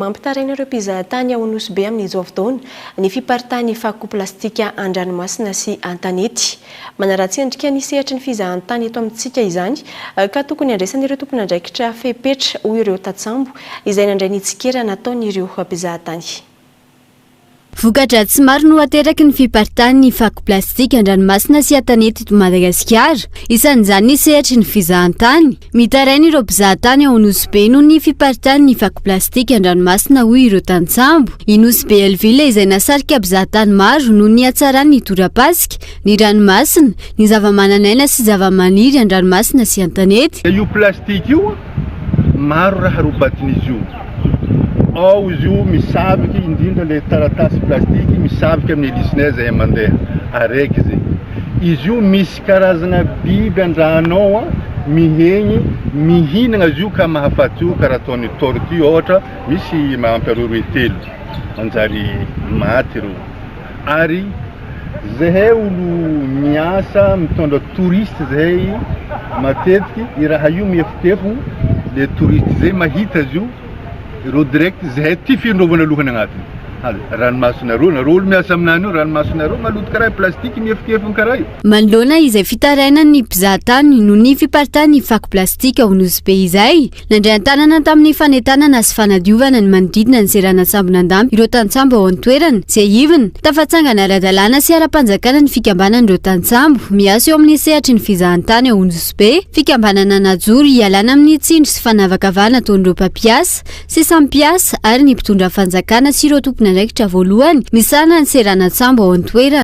Mampitaraina ireo mpizahatany ao Nosy amin'izao fotoana ny fiparitany fako plastika an-dranomasina sy an-tanety. Manaratsy endrika ny sehatra ny fizahantany eto amintsika izany ka tokony andraisan'ireo tompon'andraikitra fepetra hoy ireo tatsambo izay nandray ny tsikera nataon'ireo mpizahatany. Vokatra tsy maro no ateraky ny fiparitany ny fako plastika an-dranomasina sy an-tanety eto Madagasikara. Isan'izany ny sehatry ny fizahantany. Mitaraina ireo mpizahatany ao Nosy noho ny fiparitany ny fako plastika an-dranomasina hoy ireo tantsambo. I Nosy Elville izay nasarika mpizahatany maro noho ny hatsarany ny torapasika, ny ranomasina, ny zava-mananaina sy zava-maniry an-dranomasina sy an-tanety. Io plastika io maro raha robatin'izy io. Ao izy io misaviky indrindra le taratasy plastiky misaviky amin'ny helissinay zay mandeha araiky zay. Izy io misy karazana biby an-drahanao mihegny mihinana izy io ka mahafaty io karaha ataony tortue ohatra misy mampiaroy telo manjary maty reo. Ary zahay olo miasa mitondra touriste zahay matetiky i raha io miefitefo le touriste zay mahita izy io ireo direct zahay ty fiandrovana lohany agnatiny. Ranomasina reo nareo olo miasa aminany io ranomasina reo maloto karaha plastiky miefitefony karaha io. Manoloana izay fitaraina ny mpizahatany noho ny fiparitany ny fako plastika ao Nosy izay nandray an-tanana tamin'ny fanentanana sy fanadiovana ny manodidina ny seranatsambo nandamby ireo tantsambo ao an-toerana izay iviny tafatsangana ara-dalàna sy ara-panjakana ny fikambanan'ireo tantsambo miasa eo amin'ny sehatry ny fizahantany ao Nosy fikambanana najoro hialana amin'ny tsindry sy fanavakavahana ataon'ireo mpampiasa sy sampiasa ary ny mpitondra fanjakana sy ireo tompon'andraikitra voalohany misarana ny seranatsambo ao an-toerana.